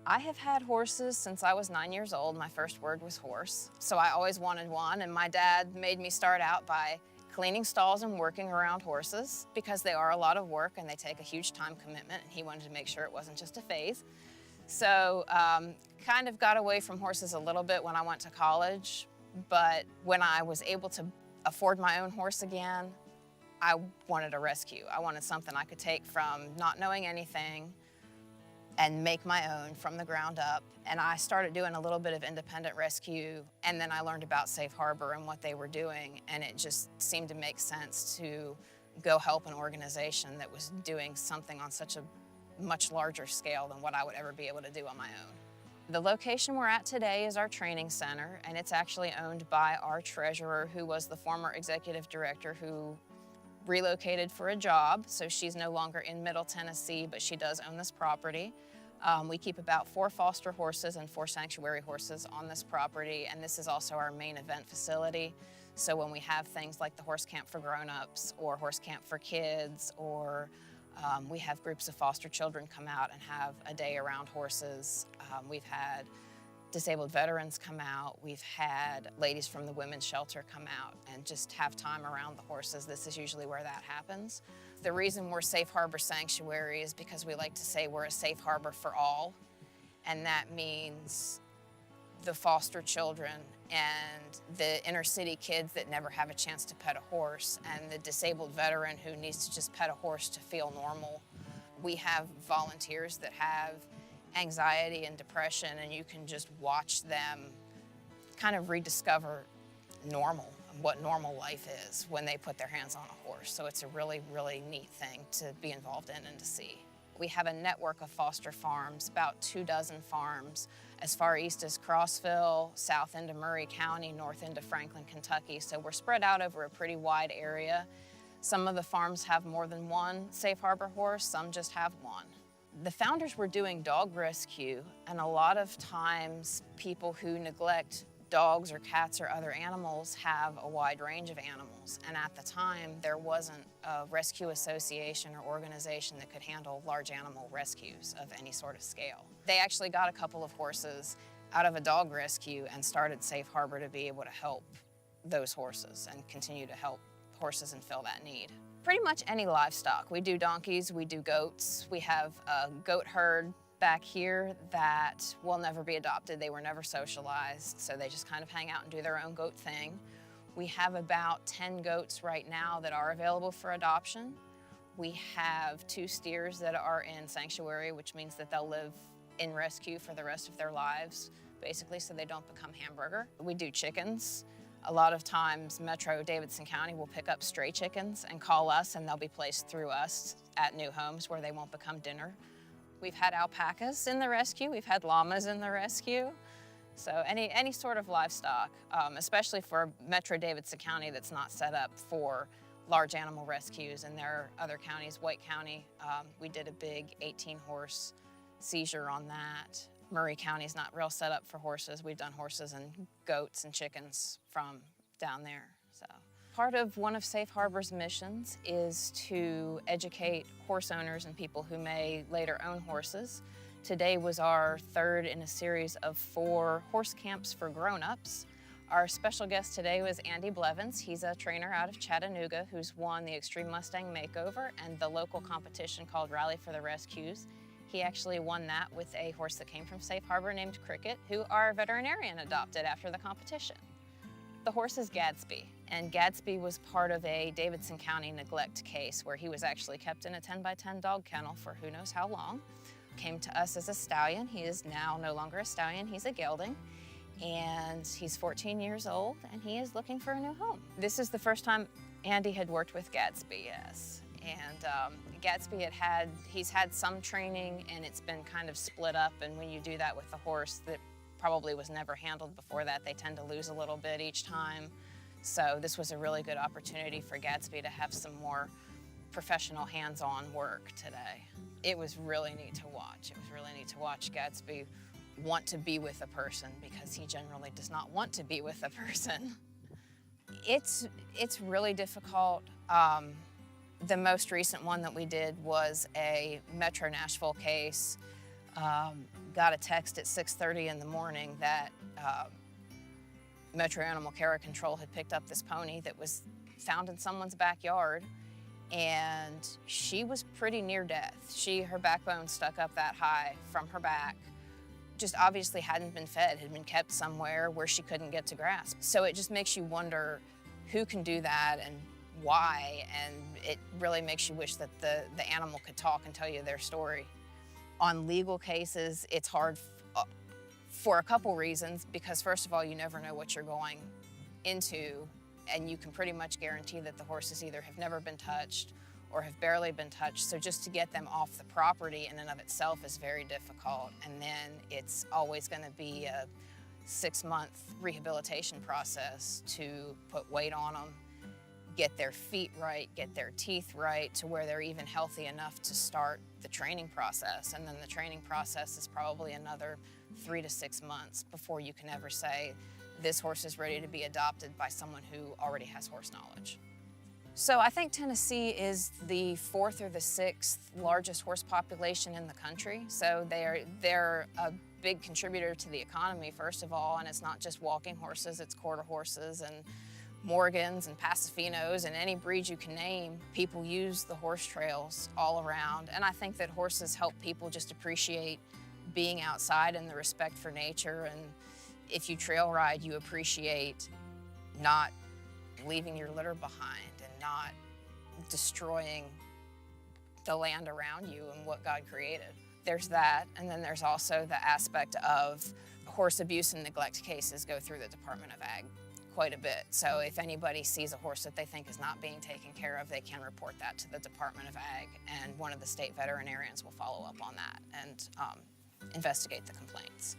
I have had horses since I was 9 years old. My first word was horse. So I always wanted one, and my dad made me start out by cleaning stalls and working around horses because they are a lot of work and they take a huge time commitment, and he wanted to make sure it wasn't just a phase. So kind of got away from horses a little bit when I went to college, but when I was able to afford my own horse again, I wanted a rescue. I wanted something I could take from not knowing anything and make my own from the ground up. And I started doing a little bit of independent rescue, and then I learned about Safe Harbor and what they were doing, and it just seemed to make sense to go help an organization that was doing something on such a much larger scale than what I would ever be able to do on my own. The location we're at today is our training center, and it's actually owned by our treasurer, who was the former executive director who relocated for a job, so she's no longer in Middle Tennessee, but she does own this property. We keep about 4 foster horses and 4 sanctuary horses on this property, and this is also our main event facility. So when we have things like the horse camp for grown-ups or horse camp for kids, or we have groups of foster children come out and have a day around horses. We've had disabled veterans come out. We've had ladies from the women's shelter come out and just have time around the horses. This is usually where that happens. The reason we're Safe Harbor Sanctuary is because we like to say we're a safe harbor for all, and that means the foster children and the inner city kids that never have a chance to pet a horse, and the disabled veteran who needs to just pet a horse to feel normal. We have volunteers that have anxiety and depression, and you can just watch them kind of rediscover normal, what normal life is when they put their hands on a horse. So it's a really, really neat thing to be involved in and to see. We have a network of foster farms, about 24 farms, as far east as Crossville, south into Murray County, north into Franklin, Kentucky. So we're spread out over a pretty wide area. Some of the farms have more than one Safe Harbor horse, some just have one. The founders were doing dog rescue, and a lot of times people who neglect dogs or cats or other animals have a wide range of animals. And at the time, there wasn't a rescue association or organization that could handle large animal rescues of any sort of scale. They actually got a couple of horses out of a dog rescue and started Safe Harbor to be able to help those horses and continue to help horses and fill that need. Pretty much any livestock. We do donkeys, we do goats. We have a goat herd back here that will never be adopted. They were never socialized, so they just kind of hang out and do their own goat thing. We have about 10 goats right now that are available for adoption. We have 2 steers that are in sanctuary, which means that they'll live in rescue for the rest of their lives, basically, so they don't become hamburger. We do chickens. A lot of times, Metro Davidson County will pick up stray chickens and call us, and they'll be placed through us at new homes where they won't become dinner. We've had alpacas in the rescue. We've had llamas in the rescue. So any sort of livestock, especially for Metro Davidson County that's not set up for large animal rescues. And there are other counties, White County, we did a big 18-horse seizure on that. Murray County's not real set up for horses. We've done horses and goats and chickens from down there. So part of one of Safe Harbor's missions is to educate horse owners and people who may later own horses. Today was our 3rd in a series of 4 horse camps for grown-ups. Our special guest today was Andy Blevins. He's a trainer out of Chattanooga who's won the Extreme Mustang Makeover and the local competition called Rally for the Rescues. He actually won that with a horse that came from Safe Harbor named Cricket, who our veterinarian adopted after the competition. The horse is Gatsby, and Gatsby was part of a Davidson County neglect case where he was actually kept in a 10-by-10 dog kennel for who knows how long. Came to us as a stallion. He is now no longer a stallion, he's a gelding, and he's 14 years old, and he is looking for a new home. This is the first time Andy had worked with Gatsby, yes. And Gatsby he's had some training, and it's been kind of split up, and when you do that with the horse that probably was never handled before that, they tend to lose a little bit each time. So this was a really good opportunity for Gatsby to have some more professional hands-on work today. It was really neat to watch. It was really neat to watch Gatsby want to be with a person because he generally does not want to be with a person. It's really difficult. The most recent one that we did was a Metro Nashville case. got a text at 6:30 in the morning that Metro Animal Care Control had picked up this pony that was found in someone's backyard, and she was pretty near death. Her backbone stuck up that high from her back, just obviously hadn't been fed, had been kept somewhere where she couldn't get to grass. So it just makes you wonder who can do that and why, and it really makes you wish that the animal could talk and tell you their story. On legal cases, it's hard for a couple reasons, because first of all, you never know what you're going into, and you can pretty much guarantee that the horses either have never been touched or have barely been touched. So just to get them off the property in and of itself is very difficult. And then it's always going to be a 6-month rehabilitation process to put weight on them, get their feet right, get their teeth right to where they're even healthy enough to start the training process. And then the training process is probably another 3 to 6 months before you can ever say, this horse is ready to be adopted by someone who already has horse knowledge. So I think Tennessee is the 4th or the 6th largest horse population in the country. So they're a big contributor to the economy, first of all, and it's not just walking horses, it's quarter horses and Morgans and Pasafinos and any breed you can name. People use the horse trails all around, and I think that horses help people just appreciate being outside and the respect for nature. And if you trail ride, you appreciate not leaving your litter behind and not destroying the land around you and what God created. There's that, and then there's also the aspect of horse abuse and neglect cases go through the Department of Ag quite a bit. So if anybody sees a horse that they think is not being taken care of, they can report that to the Department of Ag, and one of the state veterinarians will follow up on that and investigate the complaints.